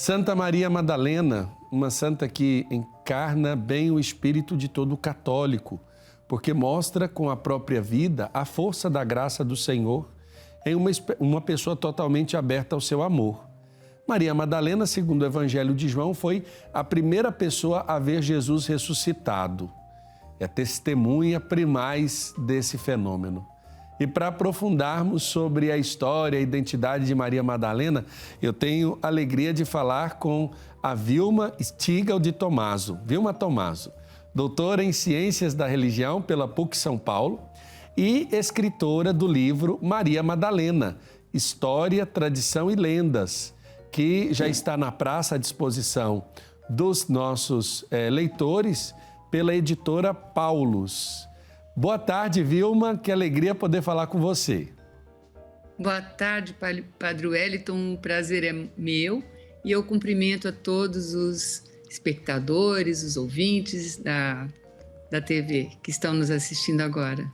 Santa Maria Madalena, uma santa que encarna bem o espírito de todo católico, porque mostra com a própria vida a força da graça do Senhor em uma pessoa totalmente aberta ao seu amor. Maria Madalena, segundo o Evangelho de João, foi a primeira pessoa a ver Jesus ressuscitado. É testemunha primaz desse fenômeno. E para aprofundarmos sobre a história e a identidade de Maria Madalena, eu tenho a alegria de falar com a Vilma Stigal de Tomaso. Vilma Tomaso, doutora em Ciências da Religião pela PUC São Paulo e escritora do livro Maria Madalena, História, Tradição e Lendas, que já está na praça à disposição dos nossos leitores pela editora Paulus. Boa tarde, Vilma, que alegria poder falar com você. Boa tarde, Padre Wellington, um prazer é meu e eu cumprimento a todos os espectadores, os ouvintes da TV que estão nos assistindo agora.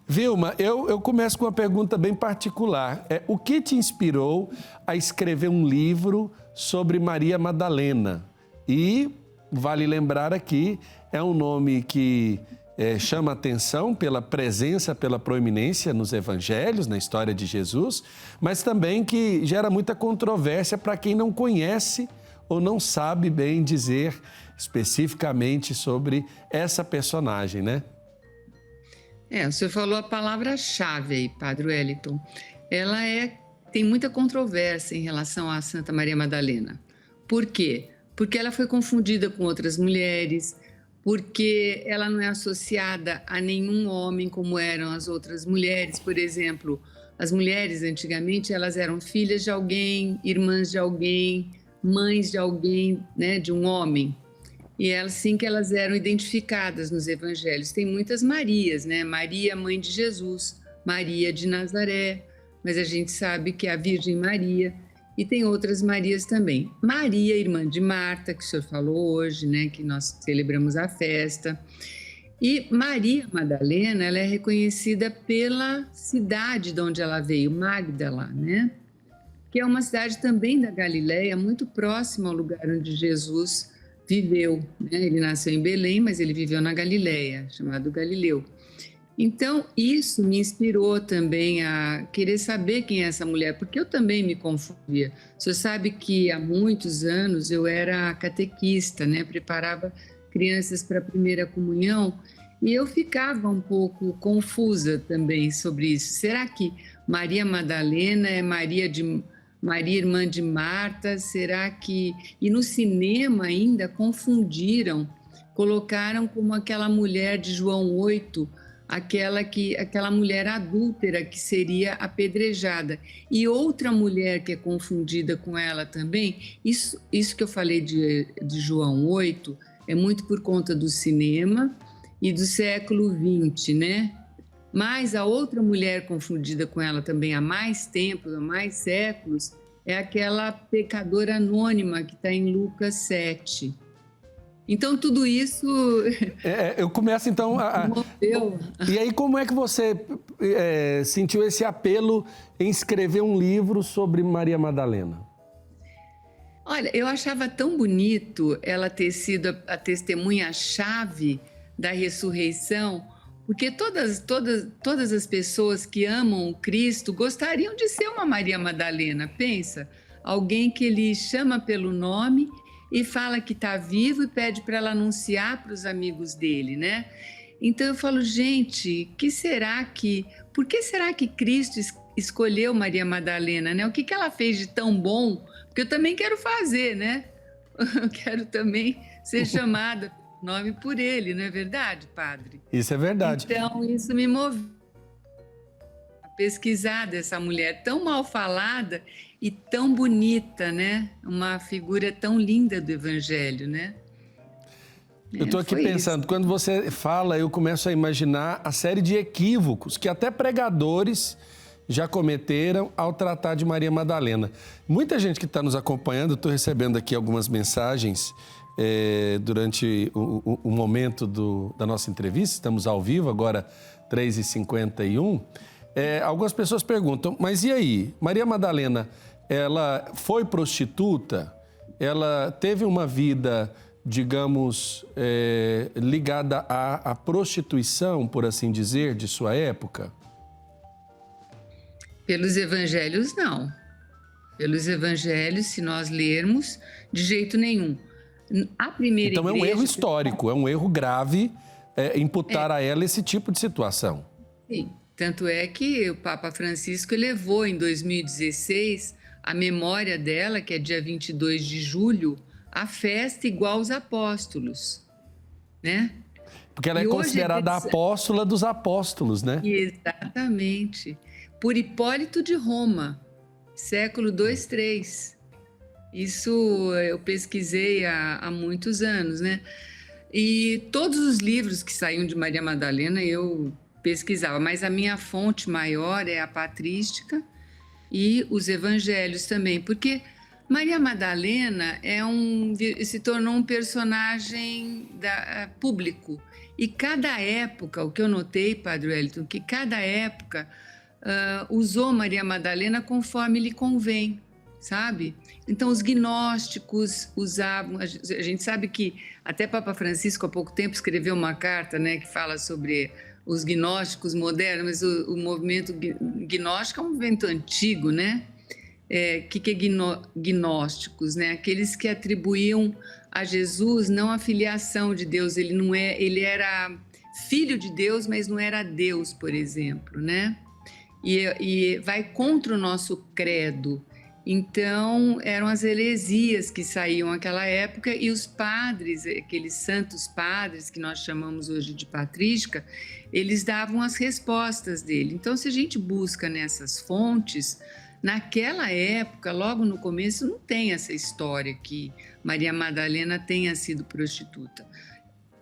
Vilma, eu começo com uma pergunta bem particular. O que te inspirou a escrever um livro sobre Maria Madalena? E vale lembrar aqui, é um nome que chama atenção pela presença, pela proeminência nos evangelhos, na história de Jesus, mas também que gera muita controvérsia para quem não conhece ou não sabe bem dizer especificamente sobre essa personagem, né? O senhor falou a palavra-chave aí, Padre Wellington. Ela tem muita controvérsia em relação a Santa Maria Madalena. Por quê? Porque ela foi confundida com outras mulheres, porque ela não é associada a nenhum homem como eram as outras mulheres. Por exemplo, as mulheres antigamente elas eram filhas de alguém, irmãs de alguém, mães de alguém, né, de um homem. E é assim que elas eram identificadas nos evangelhos. Tem muitas Marias, né? Maria, mãe de Jesus, Maria de Nazaré, mas a gente sabe que é a Virgem Maria, e tem outras Marias também. Maria, irmã de Marta, que o senhor falou hoje, né? Que nós celebramos a festa. E Maria Madalena, ela é reconhecida pela cidade de onde ela veio, Magdala, né? Que é uma cidade também da Galileia, muito próxima ao lugar onde Jesus viveu, né? Ele nasceu em Belém, mas ele viveu na Galileia, chamado Galileu. Então, isso me inspirou também a querer saber quem é essa mulher, porque eu também me confundia. O senhor sabe que há muitos anos eu era catequista, né? Preparava crianças para a primeira comunhão e eu ficava um pouco confusa também sobre isso. Será que Maria Madalena é Maria, irmã de Marta? Será que... E no cinema ainda confundiram, colocaram como aquela mulher de João 8, aquela mulher adúltera que seria apedrejada. E outra mulher que é confundida com ela também, isso que eu falei de João 8, é muito por conta do cinema e do século XX, né? Mas a outra mulher confundida com ela também há mais tempo, há mais séculos, é aquela pecadora anônima que está em Lucas 7. Então, tudo isso... eu começo, então... E aí, como é que você sentiu esse apelo em escrever um livro sobre Maria Madalena? Olha, eu achava tão bonito ela ter sido a testemunha-chave da ressurreição, porque todas as pessoas que amam o Cristo gostariam de ser uma Maria Madalena. Pensa, alguém que ele chama pelo nome e fala que está vivo e pede para ela anunciar para os amigos dele, né? Então eu falo, gente, por que será que Cristo escolheu Maria Madalena, né? O que ela fez de tão bom? Porque eu também quero fazer, né? Eu quero também ser chamada nome por ele, não é verdade, padre? Isso é verdade. Então, isso me moveu a pesquisar dessa mulher tão mal falada e tão bonita, né? Uma figura tão linda do Evangelho, né? Eu estou aqui pensando, quando você fala, eu começo a imaginar a série de equívocos que até pregadores já cometeram ao tratar de Maria Madalena. Muita gente que está nos acompanhando, estou recebendo aqui algumas mensagens durante o momento da nossa entrevista, estamos ao vivo, agora 3h51. Algumas pessoas perguntam, mas e aí, Maria Madalena, ela foi prostituta? ela teve uma vida, digamos, ligada à prostituição, por assim dizer, de sua época? Pelos evangelhos, não. Pelos evangelhos, se nós lermos, de jeito nenhum. A primeira Então igreja... é um erro histórico, é um erro grave imputar a ela esse tipo de situação. Sim, tanto é que o Papa Francisco elevou em 2016 a memória dela, que é dia 22 de julho, a festa igual aos apóstolos, né? Porque ela é considerada a apóstola dos apóstolos, né? Exatamente. Por Hipólito de Roma, século 2, 3. Isso eu pesquisei há muitos anos, né? E todos os livros que saíam de Maria Madalena eu pesquisava, mas a minha fonte maior é a patrística e os evangelhos também, porque Maria Madalena se tornou um personagem público. E cada época, o que eu notei, Padre Wellington, que cada época usou Maria Madalena conforme lhe convém, sabe? Então, os gnósticos usavam... A gente sabe que até Papa Francisco, há pouco tempo, escreveu uma carta, né, que fala sobre os gnósticos modernos, mas o movimento gnóstico é um movimento antigo, né? Que é gnósticos, né? Aqueles que atribuíam a Jesus não a filiação de Deus, ele era filho de Deus, mas não era Deus, por exemplo, né? E vai contra o nosso credo. Então, eram as heresias que saíam naquela época e os padres, aqueles santos padres que nós chamamos hoje de patrística, eles davam as respostas dele. Então, se a gente busca nessas fontes, naquela época, logo no começo, não tem essa história que Maria Madalena tenha sido prostituta.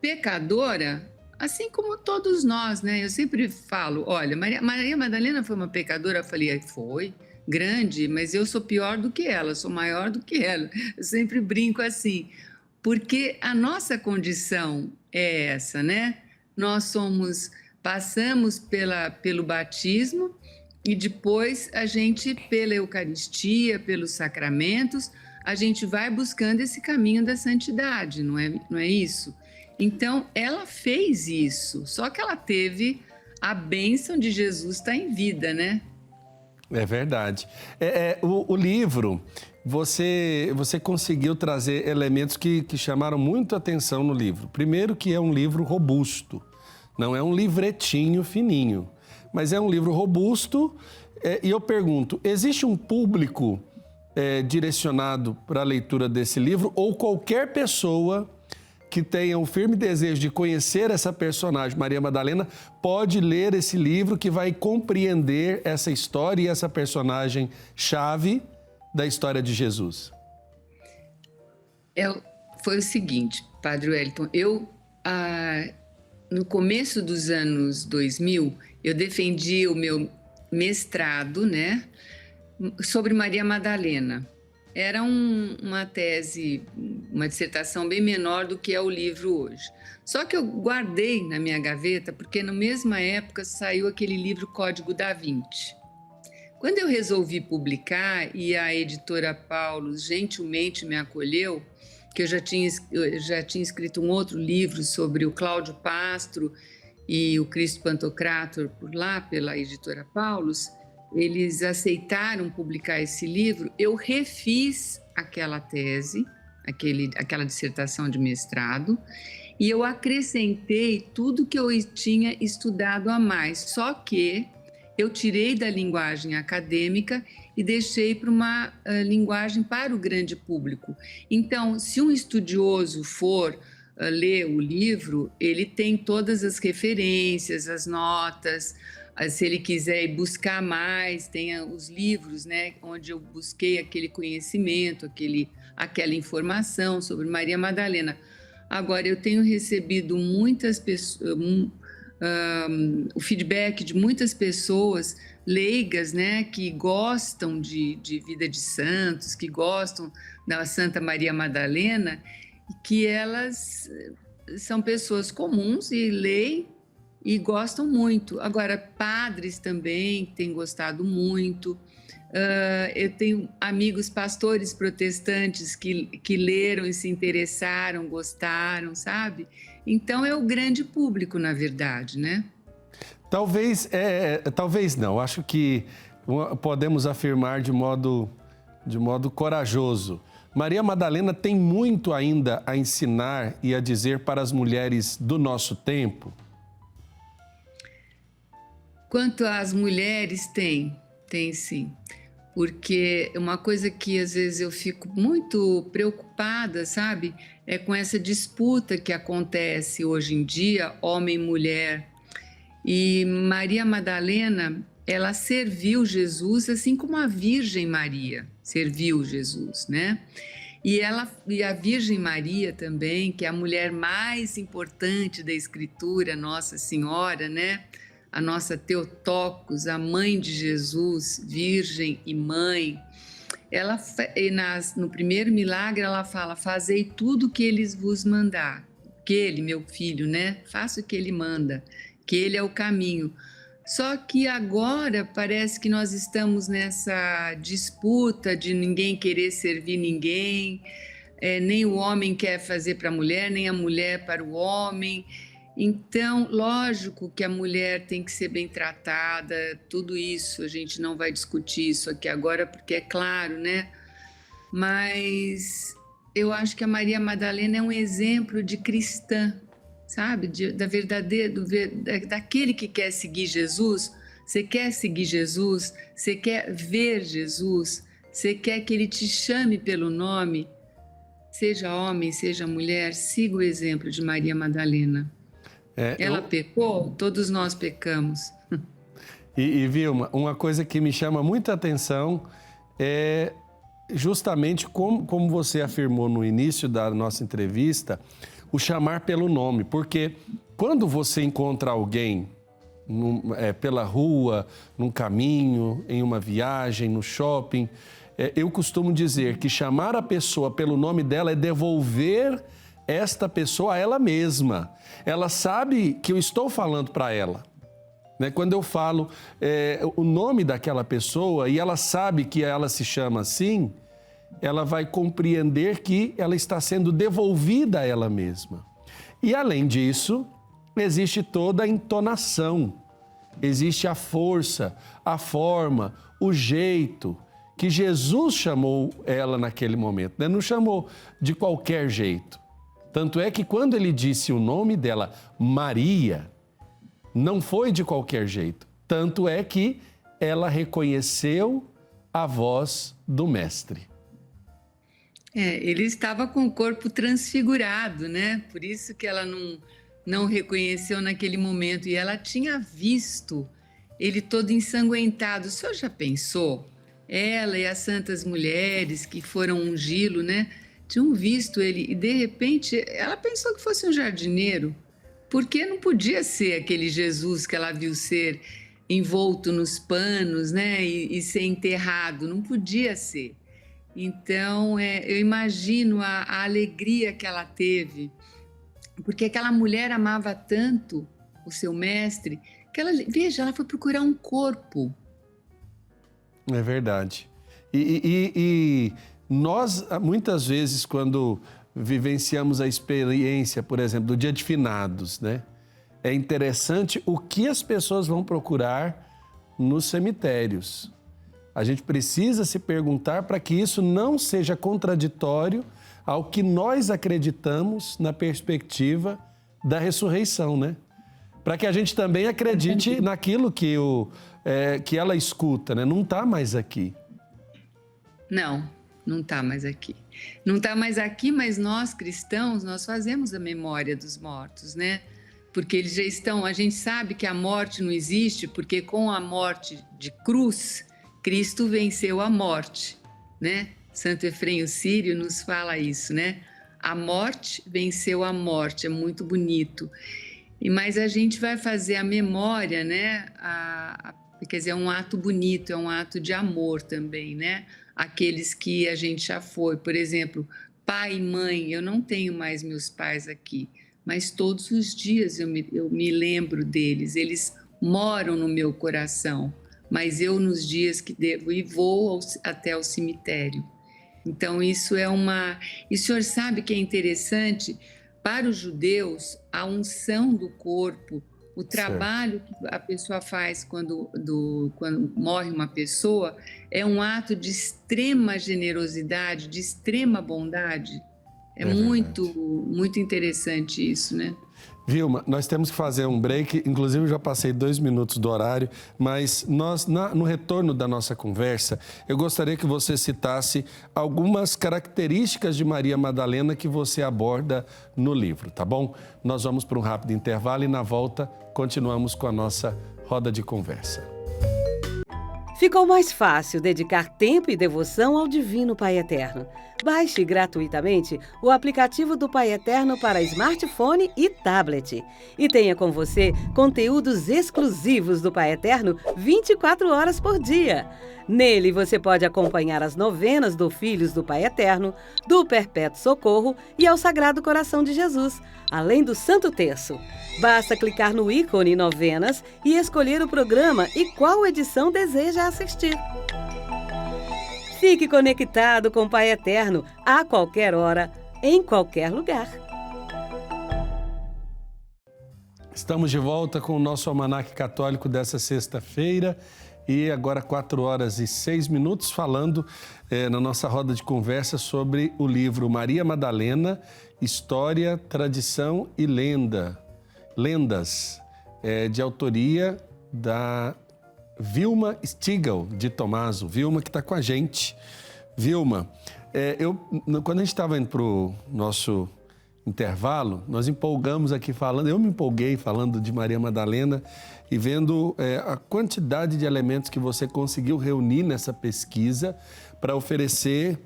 Pecadora, assim como todos nós, né? Eu sempre falo, olha, Maria Madalena foi uma pecadora? Eu falei, foi, grande, mas eu sou pior do que ela, sou maior do que ela. Eu sempre brinco assim, porque a nossa condição é essa, né? Passamos pelo batismo e depois a gente, pela Eucaristia, pelos sacramentos, a gente vai buscando esse caminho da santidade, não é isso? Então, ela fez isso, só que ela teve a bênção de Jesus estar em vida, né? É verdade. O livro, você conseguiu trazer elementos que chamaram muito atenção no livro. Primeiro que é um livro robusto, não é um livretinho fininho, mas é um livro robusto. E eu pergunto, existe um público direcionado para a leitura desse livro ou qualquer pessoa que tenha um firme desejo de conhecer essa personagem, Maria Madalena, pode ler esse livro que vai compreender essa história e essa personagem chave da história de Jesus? Foi o seguinte, Padre Wellington, no começo dos anos 2000, eu defendi o meu mestrado, né, sobre Maria Madalena. Era uma tese, uma dissertação bem menor do que é o livro hoje. Só que eu guardei na minha gaveta, porque na mesma época saiu aquele livro Código da Vinci. Quando eu resolvi publicar e a editora Paulus gentilmente me acolheu, que eu já tinha escrito um outro livro sobre o Cláudio Pastro e o Cristo Pantocrator por lá, pela editora Paulus, eles aceitaram publicar esse livro, eu refiz aquela tese, aquela dissertação de mestrado, e eu acrescentei tudo que eu tinha estudado a mais, só que eu tirei da linguagem acadêmica e deixei para uma linguagem para o grande público. Então, se um estudioso for ler o livro, ele tem todas as referências, as notas. Se ele quiser ir buscar mais, tem os livros, né, onde eu busquei aquele conhecimento, aquela informação sobre Maria Madalena. Agora, eu tenho recebido muitas pessoas, o feedback de muitas pessoas leigas, né, que gostam de vida de santos, que gostam da Santa Maria Madalena, que elas são pessoas comuns e leem e gostam muito. Agora, padres também têm gostado muito, Eu tenho amigos pastores protestantes que leram e se interessaram, gostaram, sabe? Então é o grande público, na verdade, né? Talvez não. Acho que podemos afirmar de modo corajoso. Maria Madalena tem muito ainda a ensinar e a dizer para as mulheres do nosso tempo? Quanto às mulheres, tem sim. Porque uma coisa que às vezes eu fico muito preocupada, sabe? É com essa disputa que acontece hoje em dia, homem e mulher. E Maria Madalena, ela serviu Jesus assim como a Virgem Maria serviu Jesus, né? E a Virgem Maria também, que é a mulher mais importante da Escritura, Nossa Senhora, né? A nossa Theotokos, a mãe de Jesus, virgem e mãe. No primeiro milagre, ela fala: fazei tudo o que eles vos mandar. Que ele, meu filho, né? Faça o que ele manda, que ele é o caminho. Só que agora parece que nós estamos nessa disputa de ninguém querer servir ninguém, nem o homem quer fazer para a mulher, nem a mulher para o homem. Então, lógico que a mulher tem que ser bem tratada, tudo isso, a gente não vai discutir isso aqui agora, porque é claro, né? Mas eu acho que a Maria Madalena é um exemplo de cristã, sabe? Daquele que quer seguir Jesus. Você quer seguir Jesus? Você quer ver Jesus? Você quer que ele te chame pelo nome? Seja homem, seja mulher, siga o exemplo de Maria Madalena. Ela pecou, todos nós pecamos. E Vilma, uma coisa que me chama muita atenção é justamente como você afirmou no início da nossa entrevista, o chamar pelo nome. Porque quando você encontra alguém pela rua, num caminho, em uma viagem, no shopping, eu costumo dizer que chamar a pessoa pelo nome dela é devolver esta pessoa a ela mesma. Ela sabe que eu estou falando para ela. Quando eu falo o nome daquela pessoa e ela sabe que ela se chama assim, ela vai compreender que ela está sendo devolvida a ela mesma. E além disso, existe toda a entonação, existe a força, a forma, o jeito que Jesus chamou ela naquele momento. Não chamou de qualquer jeito. Tanto é que quando ele disse o nome dela, Maria, não foi de qualquer jeito. Tanto é que ela reconheceu a voz do Mestre. Ele estava com o corpo transfigurado, né? Por isso que ela não reconheceu naquele momento. E ela tinha visto ele todo ensanguentado. O senhor já pensou? Ela e as santas mulheres que foram ungí-lo, né? Tinham visto ele e, de repente, ela pensou que fosse um jardineiro, porque não podia ser aquele Jesus que ela viu ser envolto nos panos, né, e ser enterrado, não podia ser. Então, eu imagino a alegria que ela teve, porque aquela mulher amava tanto o seu mestre, que ela foi procurar um corpo. É verdade. E nós, muitas vezes, quando vivenciamos a experiência, por exemplo, do Dia de Finados, né? É interessante o que as pessoas vão procurar nos cemitérios. A gente precisa se perguntar para que isso não seja contraditório ao que nós acreditamos na perspectiva da ressurreição, né? Para que a gente também acredite naquilo que ela escuta, né? Não está mais aqui. Não está mais aqui. Não está mais aqui, mas nós cristãos, nós fazemos a memória dos mortos, né? Porque eles já estão, a gente sabe que a morte não existe, porque com a morte de cruz, Cristo venceu a morte, né? Santo Efrem Sírio nos fala isso, né? A morte venceu a morte, é muito bonito. Mas a gente vai fazer a memória, né? Quer dizer, é um ato bonito, é um ato de amor também, né? Aqueles que a gente já foi. Por exemplo, pai e mãe, eu não tenho mais meus pais aqui, mas todos os dias eu me lembro deles, eles moram no meu coração. mas eu nos dias que devo ir vou até o cemitério. Então isso é uma... E o senhor sabe que é interessante, para os judeus, a unção do corpo, o trabalho que a pessoa faz quando morre uma pessoa, é um ato de extrema generosidade, de extrema bondade. É muito interessante isso, né? Vilma, nós temos que fazer um break, inclusive eu já passei 2 minutos do horário, mas no retorno da nossa conversa, eu gostaria que você citasse algumas características de Maria Madalena que você aborda no livro, tá bom? Nós vamos para um rápido intervalo e na volta continuamos com a nossa roda de conversa. Ficou mais fácil dedicar tempo e devoção ao Divino Pai Eterno. Baixe gratuitamente o aplicativo do Pai Eterno para smartphone e tablet. E tenha com você conteúdos exclusivos do Pai Eterno 24 horas por dia. Nele você pode acompanhar as novenas do Filhos do Pai Eterno, do Perpétuo Socorro e ao Sagrado Coração de Jesus, além do Santo Terço. Basta clicar no ícone Novenas e escolher o programa e qual edição deseja assistir. Fique conectado com o Pai Eterno a qualquer hora, em qualquer lugar. Estamos de volta com o nosso Almanaque Católico dessa sexta-feira e agora 4h06, falando na nossa roda de conversa sobre o livro Maria Madalena, História, Tradição e Lendas, de autoria da Vilma Stigl de Tomaso. Vilma que está com a gente. Vilma, quando a gente estava indo para o nosso intervalo, nós empolgamos aqui falando, eu me empolguei falando de Maria Madalena e vendo a quantidade de elementos que você conseguiu reunir nessa pesquisa para oferecer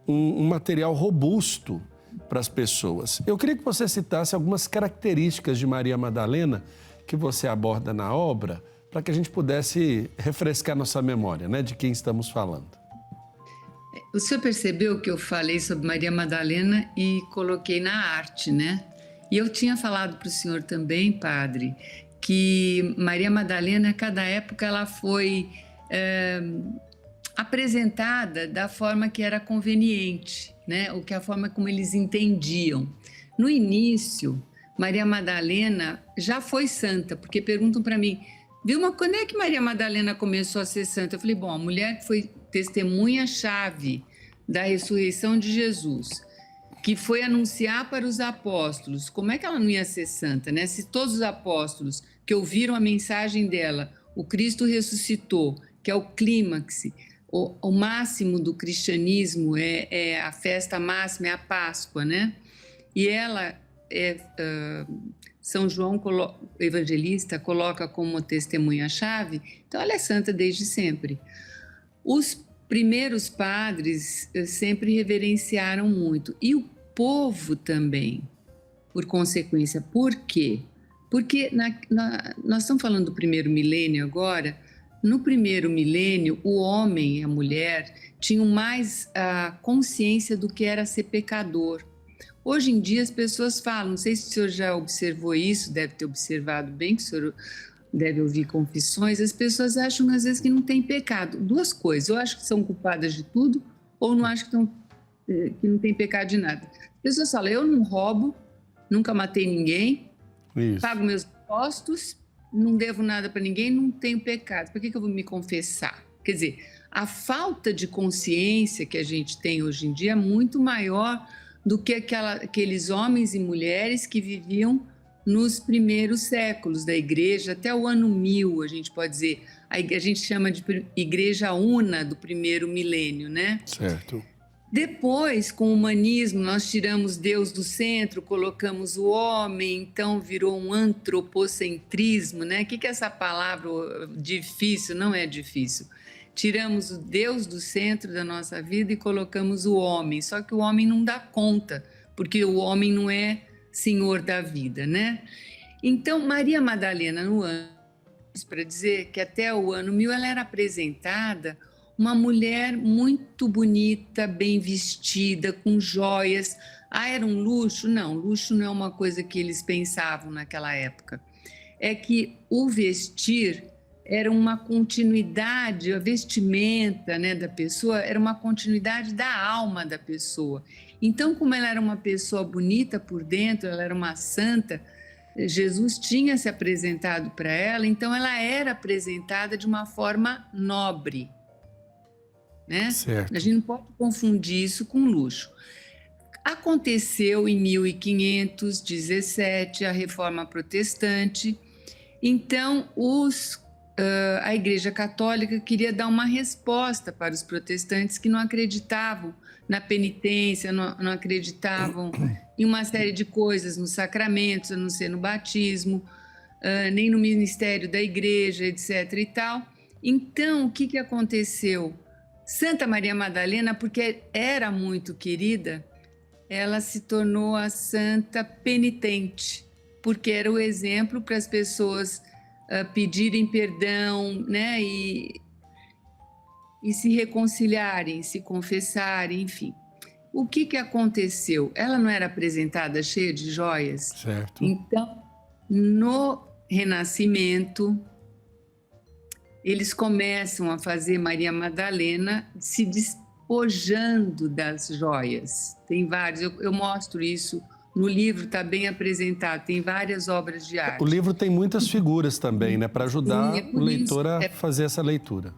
um material robusto para as pessoas. Eu queria que você citasse algumas características de Maria Madalena que você aborda na obra, para que a gente pudesse refrescar nossa memória, né, de quem estamos falando. O senhor percebeu que eu falei sobre Maria Madalena e coloquei na arte, né? E eu tinha falado para o senhor também, padre, que Maria Madalena, a cada época, ela foi apresentada da forma que era conveniente, né? Ou que a forma como eles entendiam. No início, Maria Madalena já foi santa, porque perguntam para mim, Vilma, quando é que Maria Madalena começou a ser santa? Eu falei, bom, a mulher que foi testemunha-chave da ressurreição de Jesus, que foi anunciar para os apóstolos, como é que ela não ia ser santa, né? Se todos os apóstolos que ouviram a mensagem dela, o Cristo ressuscitou, que é o clímax, o máximo do cristianismo, é a festa máxima, é a Páscoa, né? E ela São João Evangelista coloca como testemunha-chave, então ela é santa desde sempre. Os primeiros padres sempre reverenciaram muito, e o povo também, por consequência. Por quê? Porque nós estamos falando do primeiro milênio agora. No primeiro milênio, o homem e a mulher tinham mais a consciência do que era ser pecador. Hoje em dia as pessoas falam, não sei se o senhor já observou isso, deve ter observado bem, que o senhor deve ouvir confissões, as pessoas acham às vezes que não tem pecado. Duas coisas, ou acham que são culpadas de tudo, ou não acham que não tem pecado de nada. As pessoas falam, eu não roubo, nunca matei ninguém, pago meus impostos, não devo nada para ninguém, não tenho pecado. Por que eu vou me confessar? Quer dizer, a falta de consciência que a gente tem hoje em dia é muito maior do que aqueles homens e mulheres que viviam nos primeiros séculos da igreja, até o ano 1000, a gente pode dizer. A gente chama de igreja una do primeiro milênio, né? Certo. Depois, com o humanismo, nós tiramos Deus do centro, colocamos o homem, então virou um antropocentrismo, né? O que é essa palavra difícil? Não é difícil. Tiramos o Deus do centro da nossa vida e colocamos o homem, só que o homem não dá conta, porque o homem não é senhor da vida, né? Então, Maria Madalena, no ano, para dizer que até o ano 1000 ela era apresentada uma mulher muito bonita, bem vestida, com joias. Ah, era um luxo? Não, luxo não é uma coisa que eles pensavam naquela época. É que o vestir era uma continuidade, a vestimenta, né, da pessoa era uma continuidade da alma da pessoa. Então, como ela era uma pessoa bonita por dentro, ela era uma santa, Jesus tinha se apresentado para ela, então ela era apresentada de uma forma nobre, né? Certo. A gente não pode confundir isso com luxo. Aconteceu em 1517 a Reforma Protestante, então a Igreja Católica queria dar uma resposta para os protestantes que não acreditavam na penitência, não acreditavam em uma série de coisas, nos sacramentos, a não ser no batismo, nem no ministério da igreja, etc. e tal. Então, o que aconteceu? Santa Maria Madalena, porque era muito querida, ela se tornou a santa penitente, porque era o exemplo para as pessoas pedirem perdão, né, e se reconciliarem, se confessarem, enfim. O que aconteceu? Ela não era apresentada cheia de joias? Certo. Então, no Renascimento, eles começam a fazer Maria Madalena se despojando das joias. Tem vários, eu mostro isso no livro, está bem apresentado, tem várias obras de arte. O livro tem muitas figuras também, né, para ajudar o leitor a fazer essa leitura.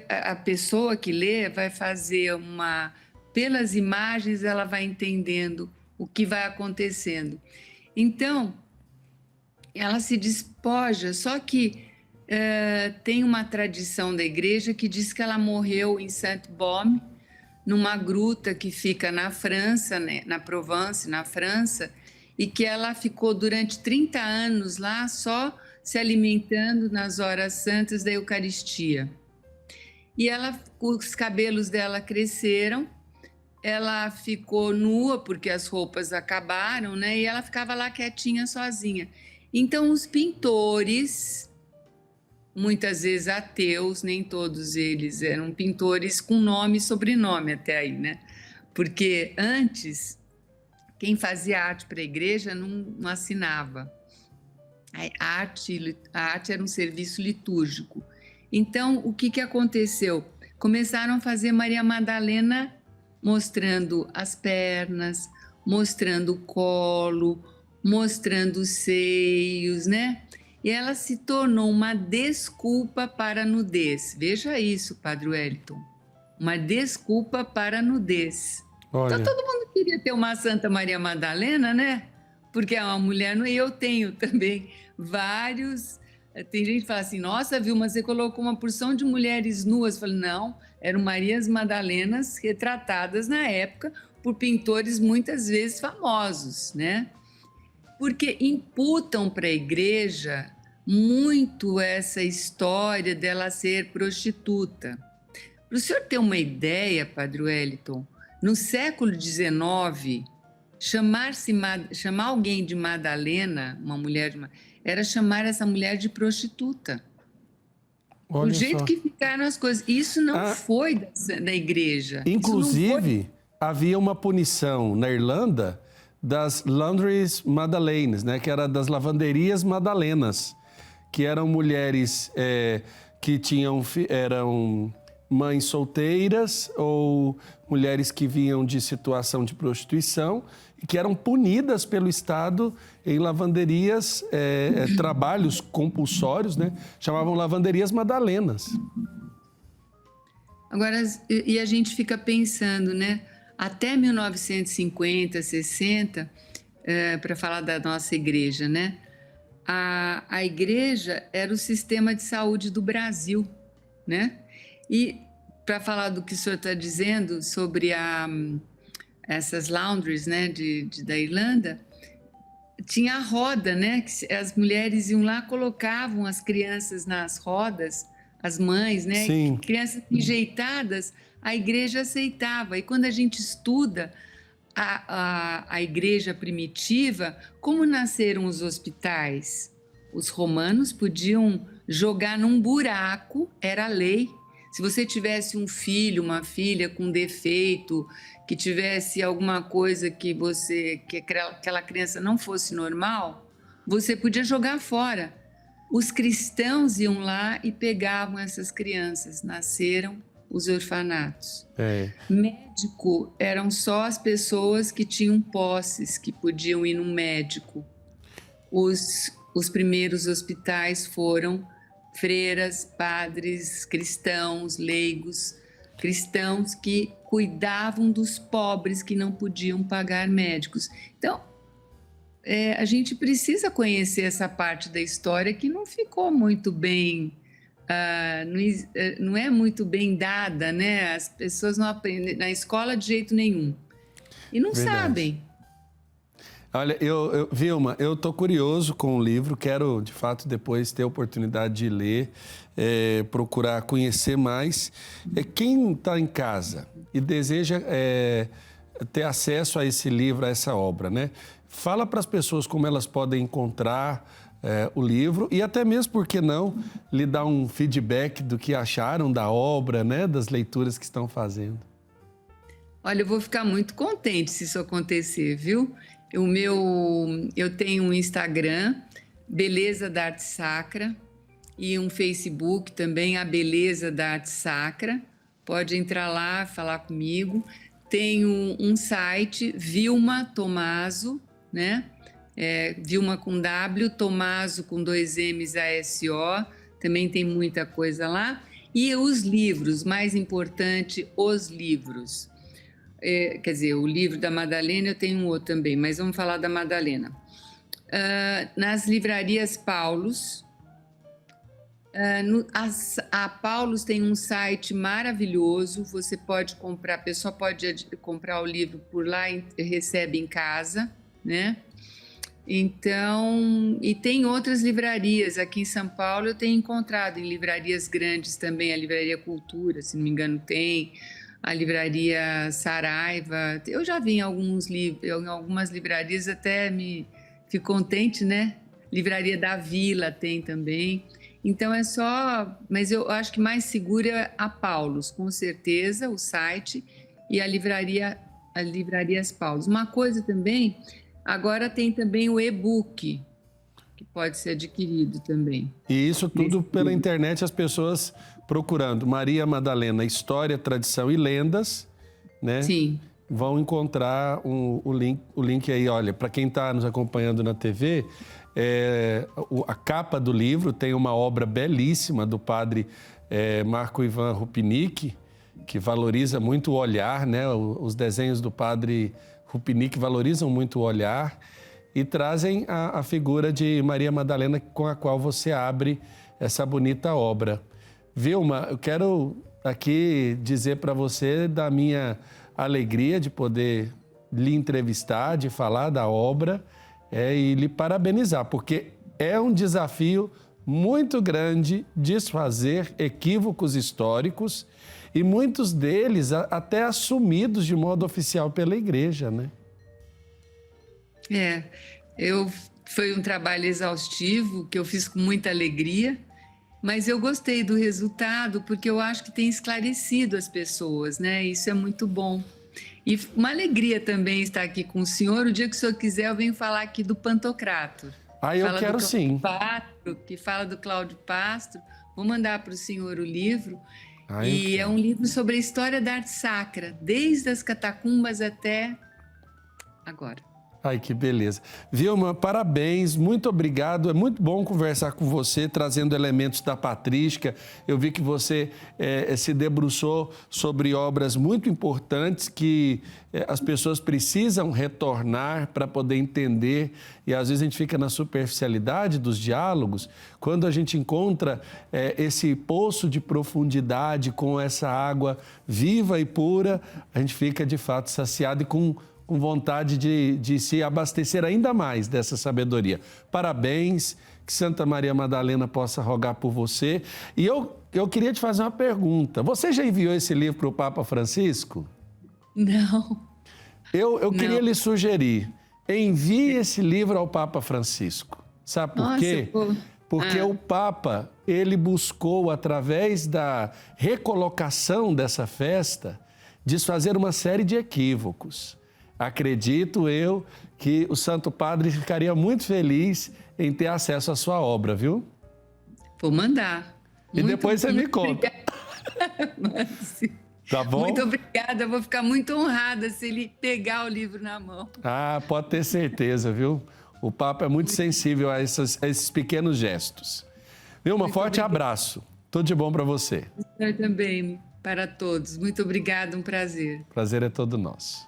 A pessoa que lê vai fazer pelas imagens ela vai entendendo o que vai acontecendo. Então, ela se despoja, só que tem uma tradição da igreja que diz que ela morreu em Saint-Baume, numa gruta que fica na França, né, na Provence, na França, e que ela ficou durante 30 anos lá só se alimentando nas horas santas da Eucaristia. E os cabelos dela cresceram, ela ficou nua porque as roupas acabaram, né? E ela ficava lá quietinha, sozinha. Então, os pintores, muitas vezes ateus, nem todos eles eram pintores com nome e sobrenome até aí, né? Porque antes, quem fazia arte para a igreja não assinava. A arte era um serviço litúrgico. Então, o que aconteceu? Começaram a fazer Maria Madalena mostrando as pernas, mostrando o colo, mostrando os seios, né? E ela se tornou uma desculpa para a nudez. Veja isso, Padre Wellington. Uma desculpa para a nudez. Olha. Então, todo mundo queria ter uma Santa Maria Madalena, né? Porque é uma mulher, e eu tenho também vários. Tem gente que fala assim, nossa, Vilma, você colocou uma porção de mulheres nuas. Eu falei, não, eram Marias Madalenas retratadas na época por pintores muitas vezes famosos, né? Porque imputam para a igreja muito essa história dela ser prostituta. Para o senhor ter uma ideia, Padre Wellington, no século XIX, chamar alguém de Madalena, uma mulher de era chamar essa mulher de prostituta. Olha o jeito só. que ficaram as coisas. Isso não foi da igreja. Inclusive, havia uma punição na Irlanda das Laundries Madaleines, né, que era das lavanderias madalenas, que eram mulheres que eram mães solteiras ou mulheres que vinham de situação de prostituição e que eram punidas pelo Estado em lavanderias, trabalhos compulsórios, né? Chamavam lavanderias madalenas. Agora, e a gente fica pensando, né? Até 1950, 60, para falar da nossa igreja, né? A igreja era o sistema de saúde do Brasil, né? E para falar do que o senhor está dizendo sobre essas laundries, né, da Irlanda, tinha a roda, né? Que as mulheres iam lá, colocavam as crianças nas rodas, as mães, né? Sim. Crianças enjeitadas, a igreja aceitava. E quando a gente estuda a igreja primitiva, como nasceram os hospitais? Os romanos podiam jogar num buraco, era a lei. Se você tivesse um filho, uma filha com defeito, que tivesse alguma coisa que aquela criança não fosse normal, você podia jogar fora. os cristãos iam lá e pegavam essas crianças, nasceram os orfanatos. Médico eram só as pessoas que tinham posses, que podiam ir no médico. Os primeiros hospitais foram freiras, padres, cristãos, leigos, cristãos que cuidavam dos pobres que não podiam pagar médicos. Então, a gente precisa conhecer essa parte da história que não ficou muito bem, não é muito bem dada, né? As pessoas não aprendem na escola de jeito nenhum e não sabem. Olha, Vilma, eu estou curioso com o livro, quero, de fato, depois ter a oportunidade de ler, procurar conhecer mais. Quem está em casa e deseja ter acesso a esse livro, a essa obra, né? Fala para as pessoas como elas podem encontrar o livro e até mesmo, por que não, lhe dar um feedback do que acharam da obra, né? Das leituras que estão fazendo. Olha, eu vou ficar muito contente se isso acontecer, viu? Eu tenho um Instagram, Beleza da Arte Sacra, e um Facebook também, A Beleza da Arte Sacra. Pode entrar lá, falar comigo. Tenho um site, Vilma Tomaso, né? Vilma com W, Tomaso com 2 M's, A-S-O. Também tem muita coisa lá. E os livros, mais importante, os livros. Quer dizer, o livro da Madalena eu tenho um outro também, mas vamos falar da Madalena. Nas livrarias Paulus, a Paulus tem um site maravilhoso, você pode comprar, a pessoa pode comprar o livro por lá e recebe em casa, né? Então, e tem outras livrarias, aqui em São Paulo eu tenho encontrado em livrarias grandes também, a Livraria Cultura, se não me engano tem, a Livraria Saraiva, eu já vi em algumas livrarias, até fico contente, né? Livraria da Vila tem também. Então mas eu acho que mais seguro é a Paulus, com certeza, o site e as livrarias Paulus. Uma coisa também, agora tem também o e-book, que pode ser adquirido também. E isso tudo pela internet, as pessoas procurando Maria Madalena, História, Tradição e Lendas, né? Sim. Vão encontrar o link aí. Olha, para quem está nos acompanhando na TV, a capa do livro tem uma obra belíssima do padre Marco Ivan Rupinick, que valoriza muito o olhar, né? Os desenhos do padre Rupinick valorizam muito o olhar e trazem a figura de Maria Madalena com a qual você abre essa bonita obra. Vilma, eu quero aqui dizer para você da minha alegria de poder lhe entrevistar, de falar da obra e lhe parabenizar, porque é um desafio muito grande desfazer equívocos históricos e muitos deles até assumidos de modo oficial pela Igreja, né? Foi um trabalho exaustivo que eu fiz com muita alegria, mas eu gostei do resultado porque eu acho que tem esclarecido as pessoas, né? Isso é muito bom. E uma alegria também estar aqui com o senhor. O dia que o senhor quiser, eu venho falar aqui do Pantocrator. Eu quero sim. Que fala do Cláudio Pastro. Vou mandar para o senhor o livro. E é um livro sobre a história da arte sacra, desde as catacumbas até agora. Ai, que beleza. Vilma, parabéns, muito obrigado. É muito bom conversar com você, trazendo elementos da patrística. Eu vi que você se debruçou sobre obras muito importantes que as pessoas precisam retornar para poder entender. E às vezes a gente fica na superficialidade dos diálogos. Quando a gente encontra esse poço de profundidade com essa água viva e pura, a gente fica de fato saciado e com vontade de se abastecer ainda mais dessa sabedoria. Parabéns, que Santa Maria Madalena possa rogar por você. E eu queria te fazer uma pergunta. Você já enviou esse livro para o Papa Francisco? Não. Eu queria lhe sugerir, envie esse livro ao Papa Francisco. Sabe por quê? Porque o Papa, ele buscou, através da recolocação dessa festa, desfazer uma série de equívocos. Acredito que o Santo Padre ficaria muito feliz em ter acesso à sua obra, viu? Vou mandar. E depois você me conta. Mando sim. Tá bom? Muito obrigada, eu vou ficar muito honrada se ele pegar o livro na mão. Ah, pode ter certeza, viu? O Papa é muito sensível a esses pequenos gestos. Vilma, forte abraço. Tudo de bom para você. Eu também, para todos. Muito obrigada, um prazer. Prazer é todo nosso.